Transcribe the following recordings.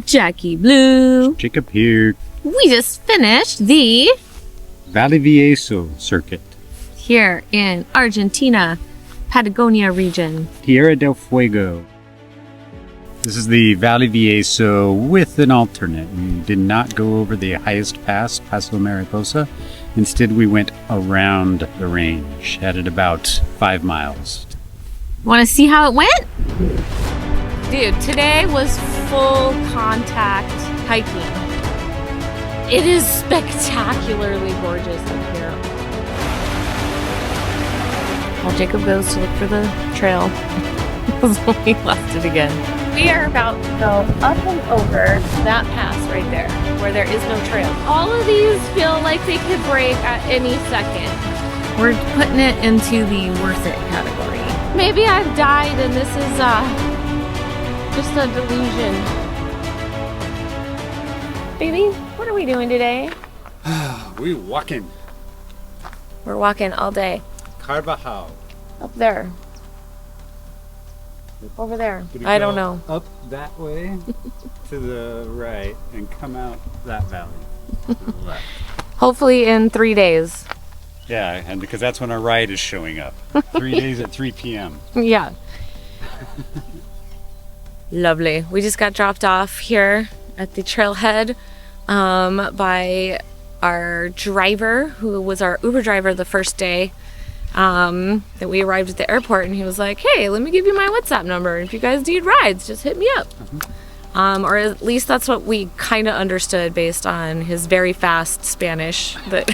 Jackie Blue. Jacob here. We just finished the Valdivieso circuit. here in Argentina, Patagonia region. Tierra del Fuego. This is the Valdivieso with an alternate. We did not go over the highest pass, Paso Beban. Instead, we went around the range, at about 5 miles. Want to see how it went? Dude, today was full contact hiking. It is spectacularly gorgeous up here. While Jacob goes to look for the trail, we left it again. We are about to go up and over that pass right there, where there is no trail. All of these feel like they could break at any second. We're putting it into the worth it category. Maybe I've died and this is just a delusion. Baby, what are we doing today? We're walking. We're walking all day. Carbajal. Up there. Over there. I don't know. Up that way to the right and come out that valley. To the left. Hopefully in 3 days. Yeah, and because that's when our ride is showing up. 3 days at 3 p.m. Yeah. Lovely. We just got dropped off here at the trailhead by our driver, who was our Uber driver the first day that we arrived at the airport, and he was like, hey, let me give you my WhatsApp number. If you guys need rides, just hit me up. Or at least that's what we kind of understood based on his very fast Spanish. That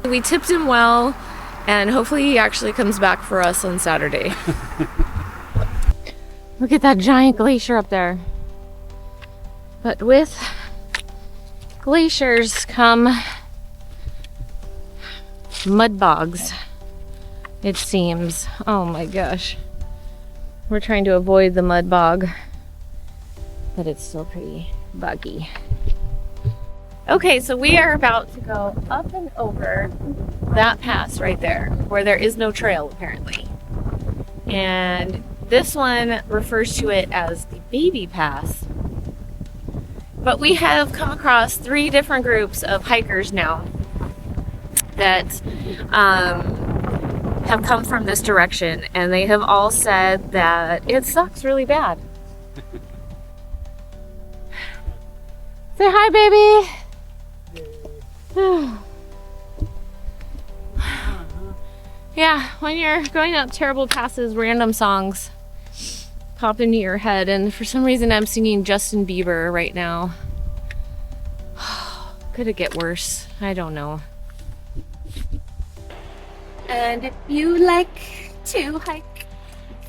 we tipped him well, and hopefully he actually comes back for us on Saturday. Look at that giant glacier up there. But with glaciers come mud bogs, it seems. Oh my gosh. We're trying to avoid the mud bog, but it's still pretty boggy. Okay, so we are about to go up and over that pass right there, where there is no trail apparently. And this one refers to it as the baby pass. But we have come across 3 different groups of hikers now that have come from this direction, and they have all said that it sucks really bad. Say hi, baby. Yeah, when you're going up terrible passes, random songs pop into your head, and for some reason I'm singing Justin Bieber right now. Could it get worse? I don't know. And if you like to hike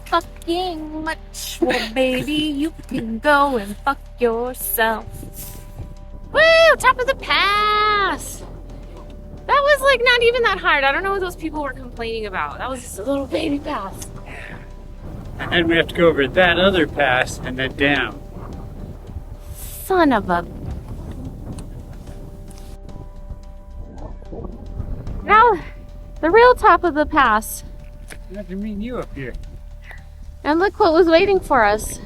fucking much, well baby, you can go and fuck yourself. Woo! Top of the pass! That was like not even that hard. I don't know what those people were complaining about. That was just a little baby pass. And then we have to go over that other pass and then down. Son of a... Now, the real top of the pass. Imagine me and you up here. And look what was waiting for us.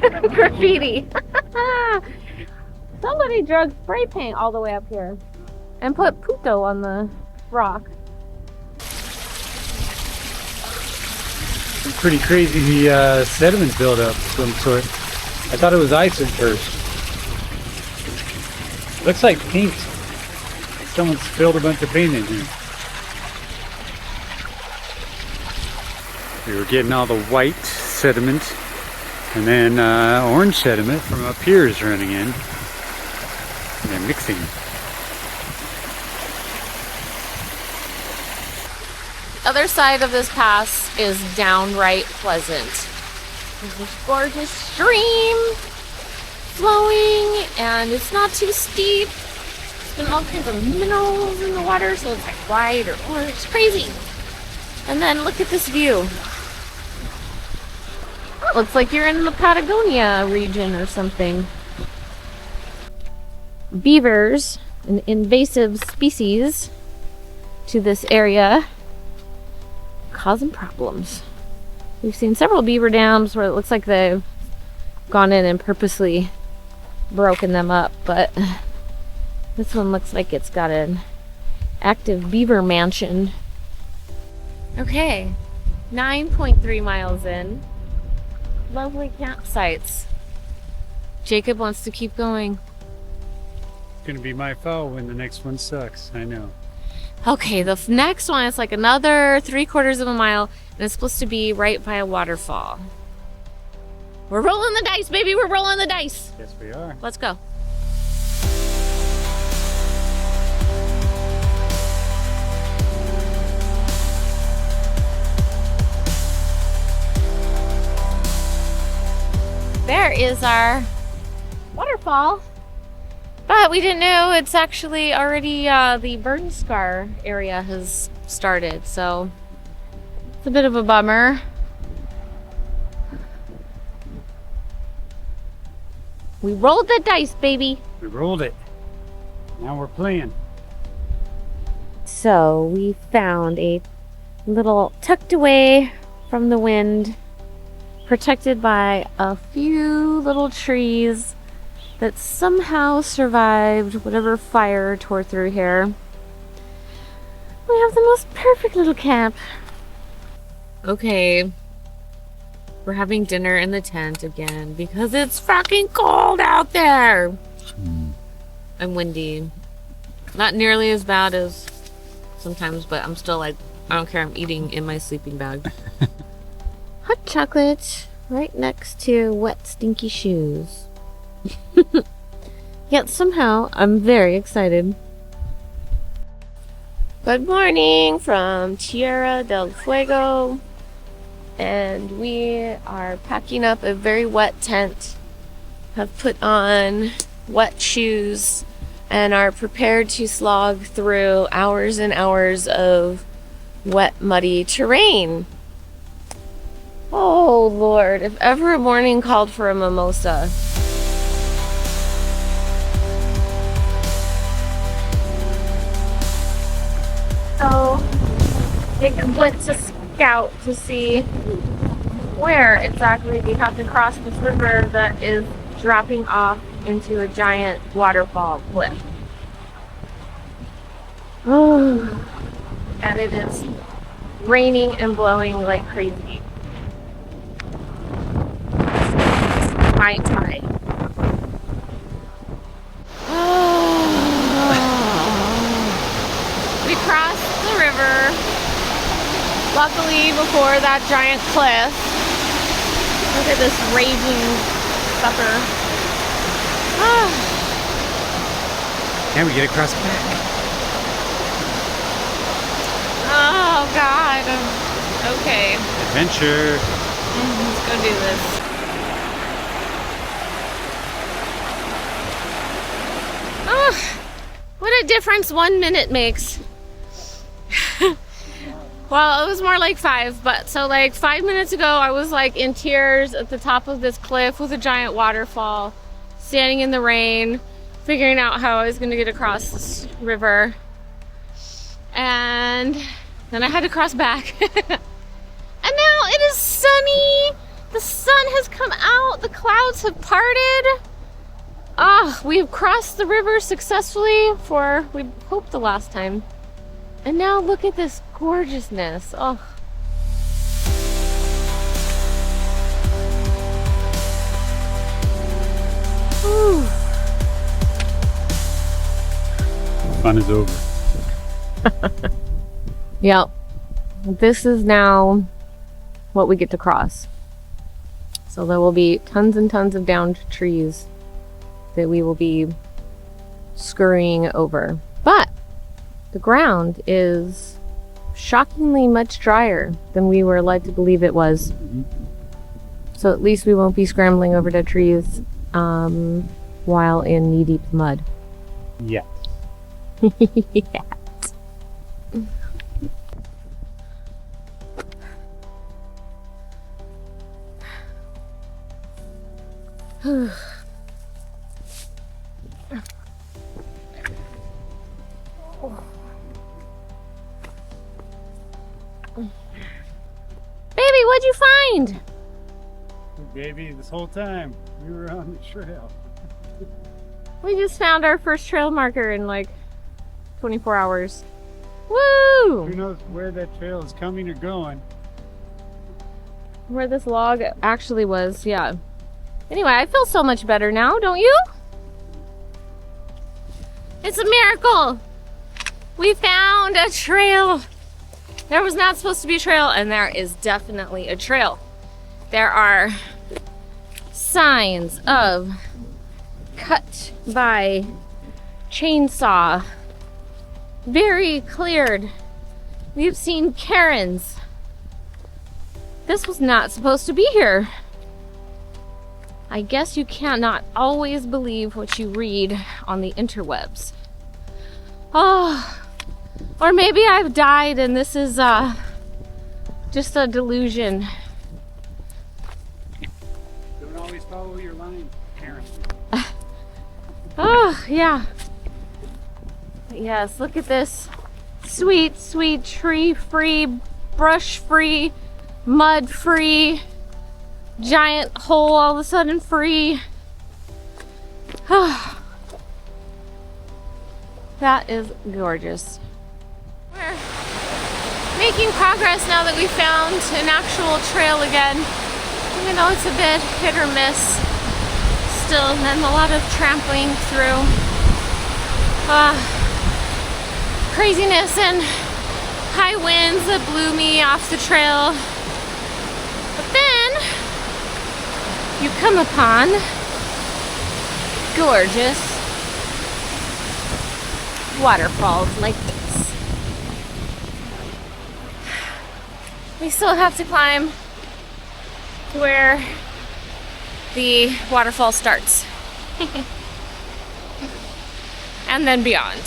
Graffiti. Somebody drug spray paint all the way up here and put puto on the rock. Some pretty crazy sediment buildup of some sort. I thought it was ice at first. Looks like paint. Someone spilled a bunch of paint in here. We were getting all the white sediment, and then orange sediment from up here is running in. And they're mixing. Other side of this pass is downright pleasant. There's this gorgeous stream flowing, and it's not too steep. There's been all kinds of minerals in the water, so it's like white or orange. It's crazy. And then look at this view. It looks like you're in the Patagonia region or something. Beavers, an invasive species to this area, causing problems. We've seen several beaver dams where it looks like they've gone in and purposely broken them up, but this one looks like it's got an active beaver mansion. Okay, 9.3 miles in. Lovely campsites. Jacob wants to keep going. It's gonna be my fault when the next one sucks. I know. Okay, the next one is like another 3/4 of a mile, and it's supposed to be right by a waterfall. We're rolling the dice, baby. We're rolling the dice. Yes, we are. Let's go. There is our waterfall. But we didn't know it's actually already the burn scar area has started, so it's a bit of a bummer. We rolled the dice, baby. We rolled it. Now we're playing. So we found a little tucked away from the wind, protected by a few little trees that somehow survived whatever fire tore through here. We have the most perfect little camp. Okay, we're having dinner in the tent again because it's fucking cold out there. And windy. Not nearly as bad as sometimes, but I'm still like, I don't care, I'm eating in my sleeping bag. Hot chocolate right next to wet stinky shoes. Yet somehow I'm very excited. Good morning from Tierra del Fuego, and we are packing up a very wet tent, have put on wet shoes, and are prepared to slog through hours and hours of wet, muddy terrain. Oh Lord, if ever a morning called for a mimosa. So, Jacob went to scout to see where exactly we have to cross this river that is dropping off into a giant waterfall cliff. Oh, and it is raining and blowing like crazy. High tide. We crossed the river, luckily before that giant cliff. Look at this raging sucker. Can we get across back? Oh God. Okay. Adventure. Let's go do this. Oh, what a difference 1 minute makes. Well, it was more like 5, but so like 5 minutes ago I was like in tears at the top of this cliff with a giant waterfall, standing in the rain, figuring out how I was going to get across this river. And then I had to cross back. And now it is sunny. The sun has come out. The clouds have parted. We have crossed the river successfully for, we hope, the last time. And now look at this gorgeousness. Oh. Whew. Fun is over. Yep. This is now what we get to cross. So there will be tons and tons of downed trees that we will be scurrying over. But the ground is shockingly much drier than we were led to believe it was. So at least we won't be scrambling over dead trees while in knee-deep mud. Yes. Yeah. Baby, what'd you find? baby. This whole time we were on the trail. We just found our first trail marker in like 24 hours. Woo! Who knows where that trail is coming or going? Where this log actually was, yeah. Anyway, I feel so much better now, don't you? It's a miracle! We found a trail! There was not supposed to be a trail, and there is definitely a trail. There are signs of cut by chainsaw. Very cleared. We've seen cairns. This was not supposed to be here. I guess you cannot always believe what you read on the interwebs. Oh, or maybe I've died and this is just a delusion. Don't always follow your line, Karen. Oh, yeah. Yes, look at this. Sweet, sweet tree-free, brush-free, mud-free, giant hole all of a sudden free. That is gorgeous. We're making progress now that we found an actual trail again. Even though it's a bit hit or miss still, and a lot of trampling through craziness and high winds that blew me off the trail. But then you come upon gorgeous waterfalls like this. We still have to climb where the waterfall starts and then beyond.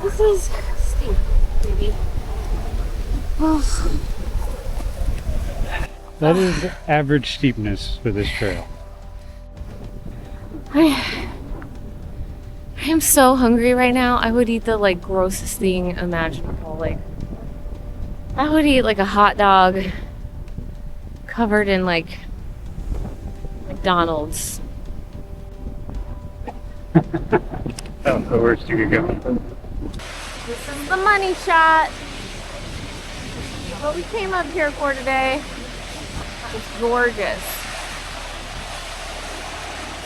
This is steep, baby. Oh. That is the average steepness for this trail. I am so hungry right now. I would eat the like grossest thing imaginable. Like I would eat like a hot dog covered in like McDonald's. Oh, the worst you could go. This is the money shot. What we came up here for today. It's gorgeous.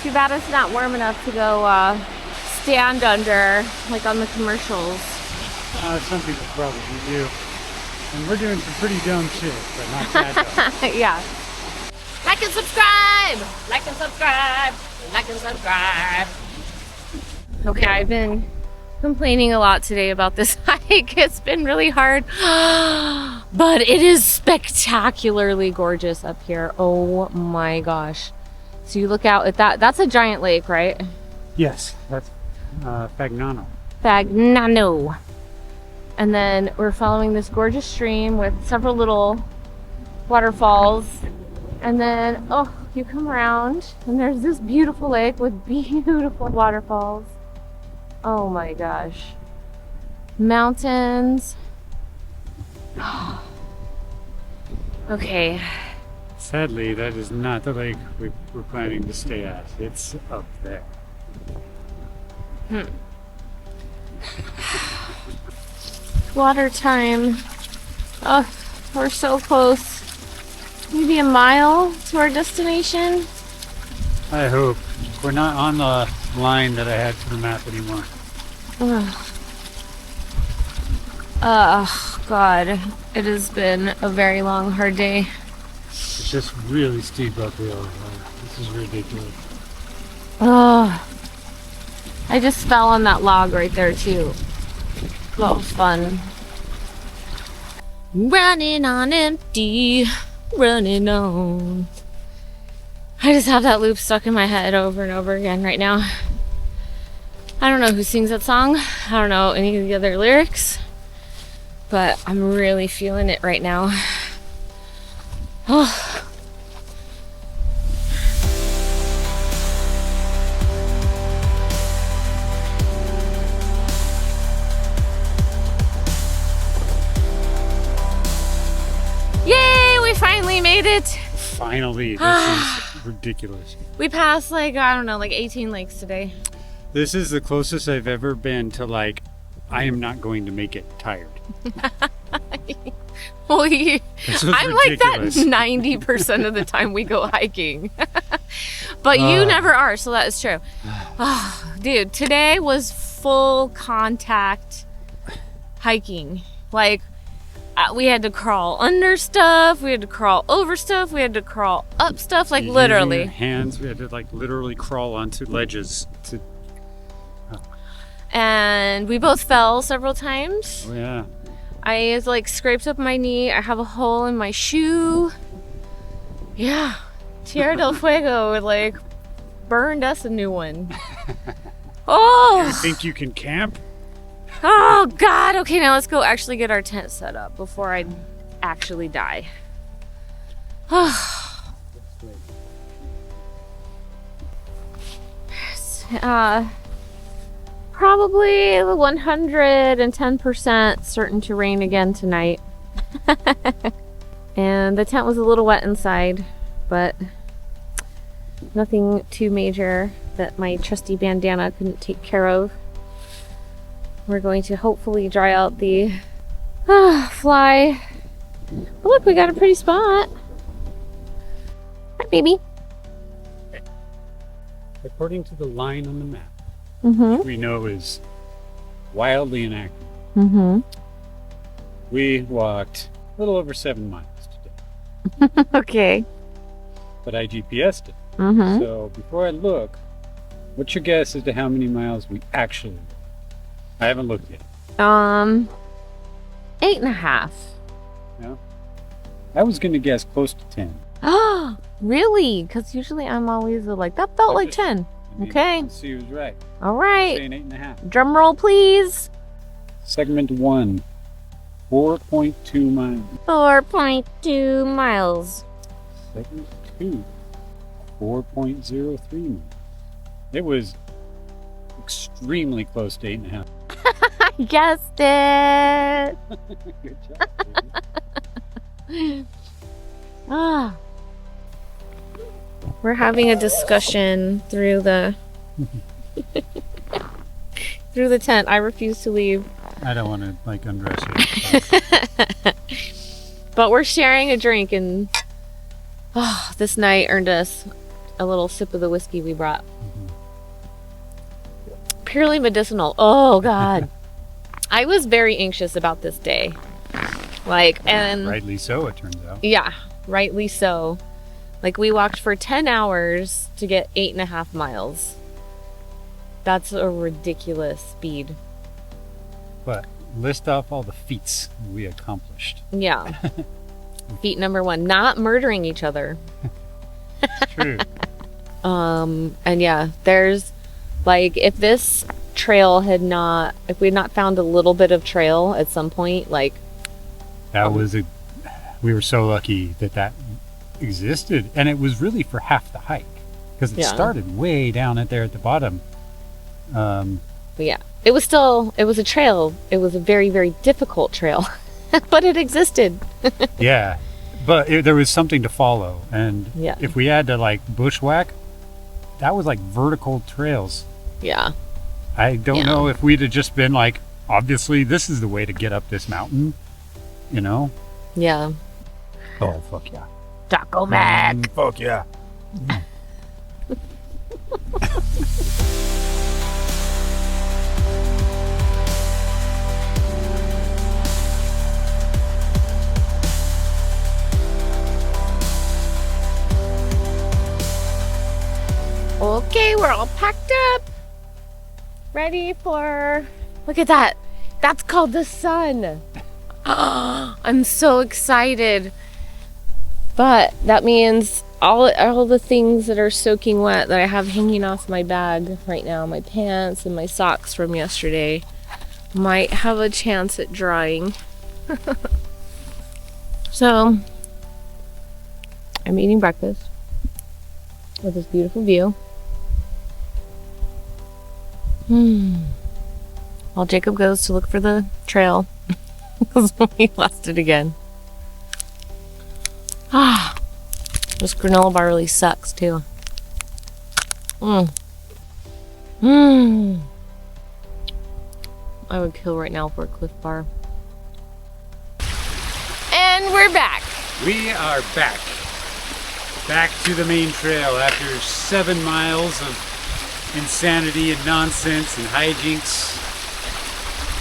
Too bad it's not warm enough to go stand under like on the commercials. Some people probably do. And we're doing some pretty dumb shit, but not that dumb. Yeah. Like and subscribe! Like and subscribe! Like and subscribe! Okay, I've been complaining a lot today about this hike. It's been really hard, but it is spectacularly gorgeous up here. Oh my gosh. So you look out at that. That's a giant lake, right? Yes, that's Fagnano. Fagnano. And then we're following this gorgeous stream with several little waterfalls. And then, oh, you come around and there's this beautiful lake with beautiful waterfalls. Oh my gosh. Mountains. Okay. Sadly, that is not the lake we're planning to stay at. It's up there. Water time. Oh, we're so close. Maybe a mile to our destination. I hope. We're not on the line that I had for the map anymore. Oh, God. It has been a very long, hard day. It's just really steep uphill. This is ridiculous. Oh, I just fell on that log right there, too. That was fun. Running on empty. Running on. I just have that loop stuck in my head over and over again right now. I don't know who sings that song. I don't know any of the other lyrics. But I'm really feeling it right now. Oh. it. Finally, this is ridiculous. We passed like, I don't know, like 18 lakes today. This is the closest I've ever been to like, I am not going to make it tired. Well, I'm ridiculous. like that 90% of the time we go hiking. But you never are, so that is true. Oh, dude, today was full contact hiking. Like, we had to crawl under stuff, we had to crawl over stuff, we had to crawl up stuff, like literally. Using your hands, we had to like literally crawl onto ledges to. And we both fell several times. Oh yeah. I like scraped up my knee. I have a hole in my shoe. Yeah. Tierra del Fuego like burned us a new one. Oh. You think you can camp? Oh God. Okay, now let's go actually get our tent set up before I actually die. Probably 110% certain to rain again tonight. And the tent was a little wet inside, but nothing too major that my trusty bandana couldn't take care of. We're going to hopefully dry out the fly. But look, we got a pretty spot. Hi, baby. According to the line on the map, Mm-hmm. we know is wildly inaccurate. Mm-hmm. We walked a little over 7 miles today, Okay. but I GPS'd it. Mm-hmm. So before I look, what's your guess as to how many miles we actually walked? I haven't looked yet. 8.5. No? I was going to guess close to 10. Oh, really? Because usually I'm always like, that felt like 10. Okay. Let's see who's right. All right. Saying 8.5. Drum roll, please. Segment 1, 4.2 miles. 4.2 miles. Segment 2, 4.03 miles. It was extremely close to 8.5. I guessed it. Good job, baby. Ah. We're having a discussion through the through the tent. I refuse to leave. I don't want to like undress you. But we're sharing a drink, and this night earned us a little sip of the whiskey we brought. Purely medicinal. Oh God. I was very anxious about this day. And Rightly so, it turns out. yeah, rightly so. Like, we walked for 10 hours to get 8.5 miles. That's a ridiculous speed. But list off all the feats we accomplished. Yeah. Feat number 1, not murdering each other. It's true. And yeah, there's like, if this trail had not, if we had not found a little bit of trail at some point, like, That was we were so lucky that existed, and it was really for half the hike because it started way down there at the bottom. But yeah, it was a trail. It was a very, very difficult trail, but it existed. Yeah, but there was something to follow, and Yeah. if we had to like bushwhack, that was like vertical trails. Yeah. I don't know if we'd have just been like, obviously this is the way to get up this mountain, you know? Yeah. Oh fuck yeah. Taco Mac. Fuck yeah. Okay, we're all packed up. Ready for... Look at that. That's called the sun. I'm so excited. But that means all the things that are soaking wet that I have hanging off my bag right now, my pants and my socks from yesterday, might have a chance at drying. So, I'm eating breakfast with this beautiful view. While Jacob goes to look for the trail because we lost it again. This granola bar really sucks too. I would kill right now for a Cliff Bar. And we're back. We are back. Back to the main trail after 7 miles of insanity and nonsense and hijinks.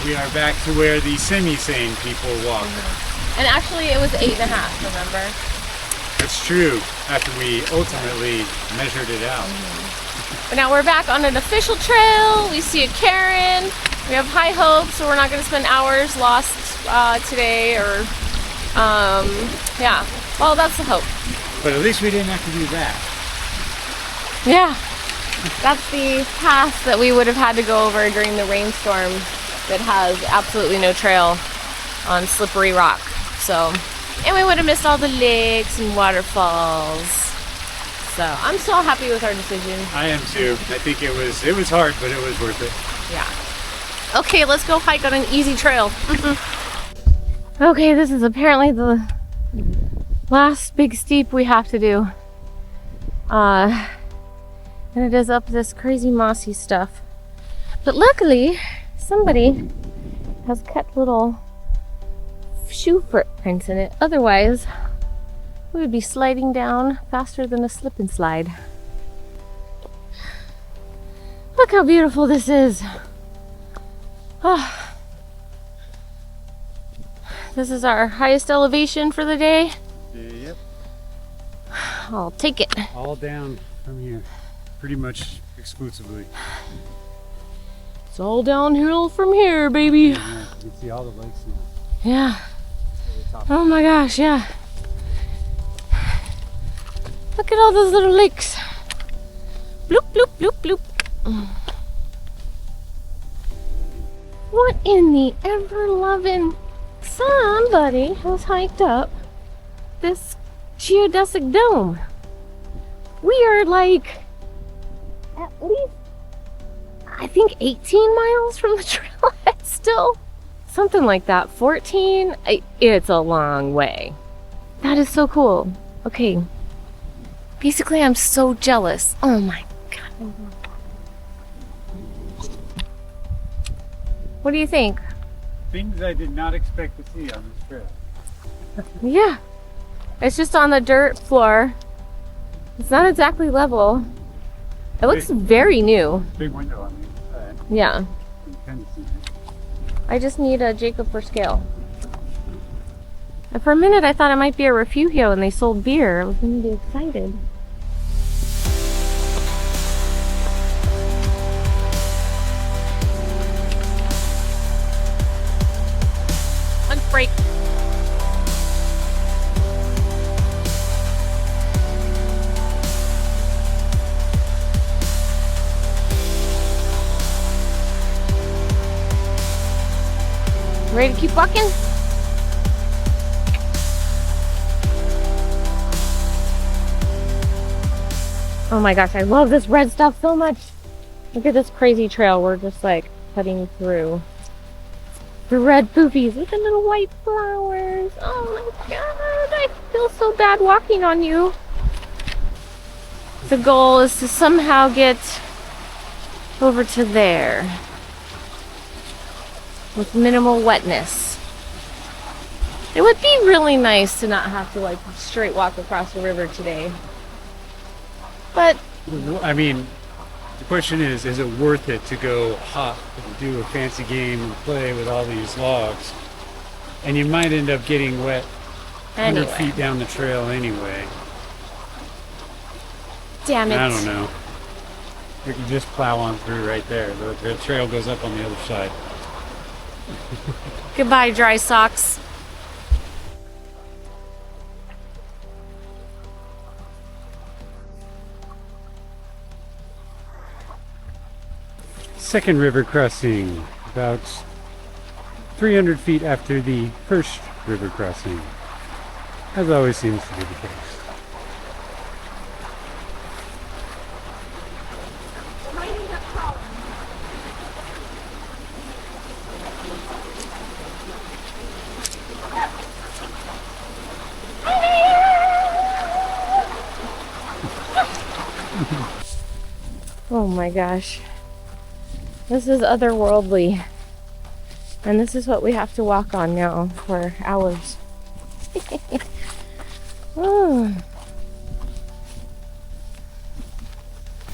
We are back to where the semi-sane people walk. And actually it was 8.5, remember? That's true, after we ultimately measured it out. But now we're back on an official trail. We see a cairn. We have high hopes, so we're not going to spend hours lost today, or yeah. Well, that's the hope. But at least we didn't have to do that. Yeah. That's the pass that we would have had to go over during the rainstorm that has absolutely no trail on slippery rock. So, and we would have missed all the lakes and waterfalls. So I'm so happy with our decision. I am too. I think it was hard, but it was worth it. Yeah. Okay, let's go hike on an easy trail. Okay, this is apparently the last big steep we have to do. And it is up this crazy mossy stuff. But luckily, somebody has cut little shoe footprints in it. Otherwise, we would be sliding down faster than a slip and slide. Look how beautiful this is. Oh. This is our highest elevation for the day. Yep. I'll take it. All down from here, pretty much exclusively. It's all downhill from here, baby. Yeah, you can see all the lakes now. Yeah. Oh my gosh, yeah. Look at all those little lakes. Bloop, bloop, bloop, bloop. What in the ever-loving... Somebody has hiked up this geodesic dome. We are like at least, I think, 18 miles from the trailhead still. Something like that. 14? It's a long way. That is so cool. Okay. Basically, I'm so jealous. Oh my God. What do you think? Things I did not expect to see on this trail. Yeah. It's just on the dirt floor. It's not exactly level. It looks very new. Big window on the inside. Yeah. You can kind of see it. I just need a Jacob for scale. And for a minute I thought it might be a refugio and they sold beer. I was going to be excited. Break. Ready to keep walking? Oh my gosh, I love this red stuff so much. Look at this crazy trail we're just like cutting through. The red poopies with the little white flowers. Oh my God, I feel so bad walking on you. The goal is to somehow get over to there with minimal wetness. It would be really nice to not have to like straight walk across the river today. But I mean, the question is it worth it to go hop and do a fancy game and play with all these logs? And you might end up getting wet 100 feet down the trail anyway. Damn it. I don't know. We can just plow on through right there. The trail goes up on the other side. Goodbye, dry socks. Second river crossing, about 300 feet after the first river crossing, as always seems to be the case. Oh my gosh. This is otherworldly. And this is what we have to walk on now for hours. Oh.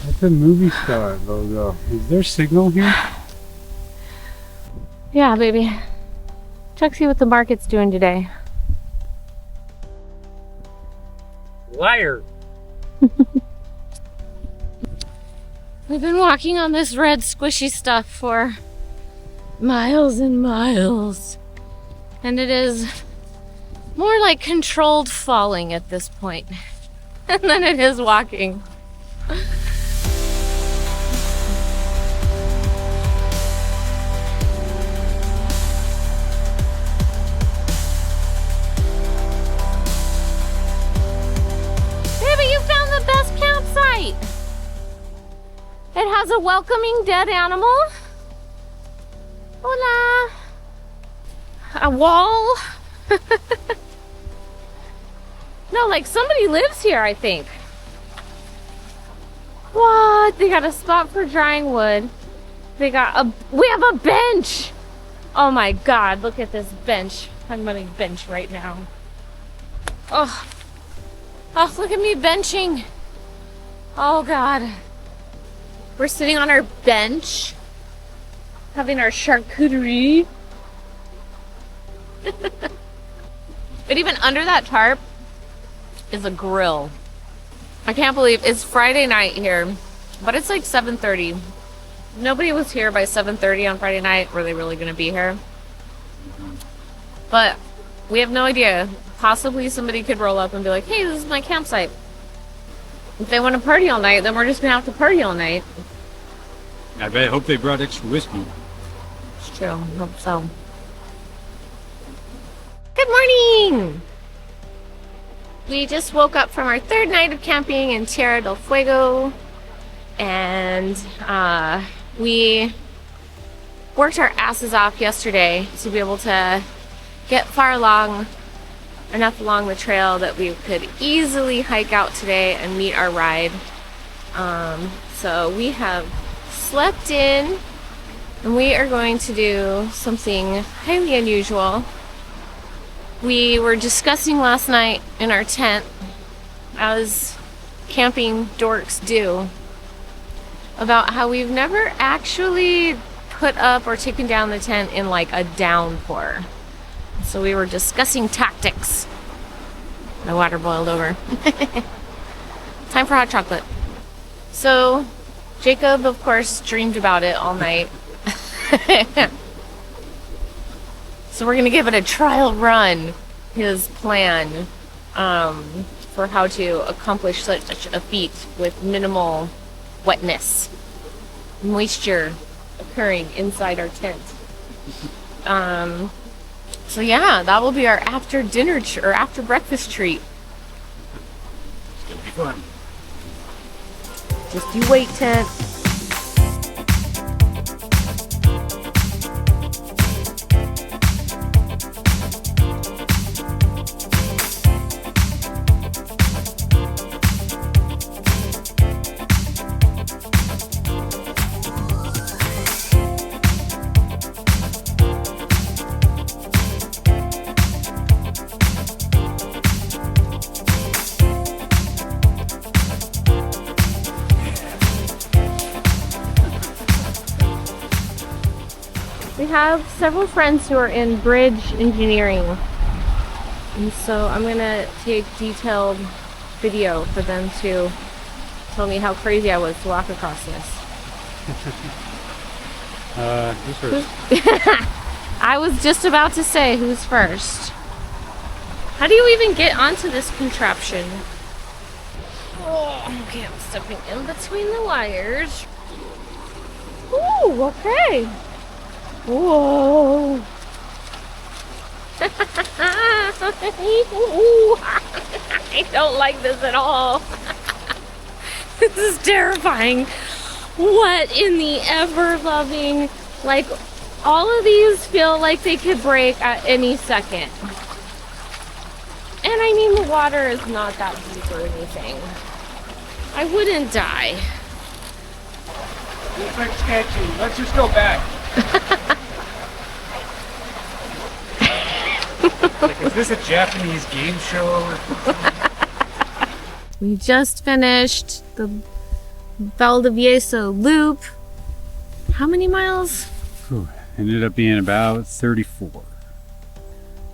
That's a movie star logo. Is there signal here? Yeah, baby. Check see what the market's doing today. Liar. We've been walking on this red squishy stuff for miles and miles. And it is more like controlled falling at this point than it is walking. It has a welcoming dead animal. Hola. A wall. No, like somebody lives here, I think. What? They got a spot for drying wood. We have a bench. Oh my God, look at this bench. I'm gonna bench right now. Oh, look at me benching. Oh God. We're sitting on our bench, having our charcuterie. But even under that tarp is a grill. I can't believe it's Friday night here, but it's like 7:30. Nobody was here by 7:30 on Friday night. Were they really gonna be here? But we have no idea. Possibly somebody could roll up and be like, hey, this is my campsite. If they want to party all night, then we're just gonna have to party all night. I hope they brought extra whiskey. It's true. I hope so. Good morning! We just woke up from our third night of camping in Tierra del Fuego, and we worked our asses off yesterday to be able to get enough along the trail that we could easily hike out today and meet our ride. So we have slept in, and we are going to do something highly unusual. We were discussing last night in our tent, as camping dorks do, about how we've never actually put up or taken down the tent in like a downpour. So we were discussing tactics. My water boiled over. Time for hot chocolate. So Jacob, of course, dreamed about it all night. So we're gonna give it a trial run, his plan for how to accomplish such a feat with minimal wetness, moisture occurring inside our tent. So yeah, that will be our after dinner or after breakfast treat. It's gonna be fun. Just you wait, tent. We have several friends who are in bridge engineering, and so I'm gonna take detailed video for them to tell me how crazy I was to walk across this. Who's first? I was just about to say who's first. How do you even get onto this contraption? Oh, okay, I'm stepping in between the wires. Ooh, okay. Whoa. I don't like this at all. This is terrifying. What in the ever-loving, like, all of these feel like they could break at any second. And I mean, the water is not that deep or anything. I wouldn't die. like sketchy. Let's just go back. Like, is this a Japanese game show? We just finished the Valdivieso loop. How many miles? Whew, ended up being about 34.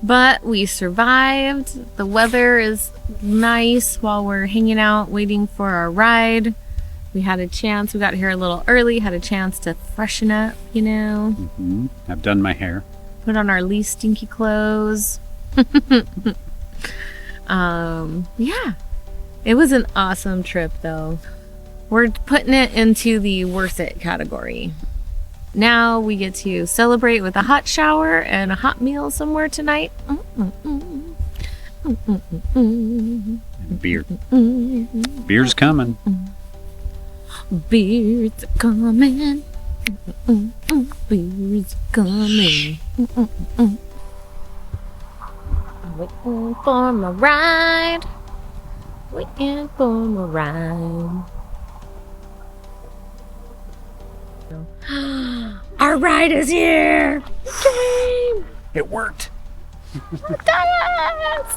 But we survived. The weather is nice while we're hanging out waiting for our ride. We had a chance. We got here a little early, had a chance to freshen up, you know. Mm-hmm. I've done my hair. Put on our least stinky clothes. Yeah. It was an awesome trip though. We're putting it into the worth it category. Now we get to celebrate with a hot shower and a hot meal somewhere tonight. And beer. Beer's coming. Beer's coming. Beer's coming. Waiting for my ride. Waiting for my ride. Our ride is here! We came! It worked. We got us!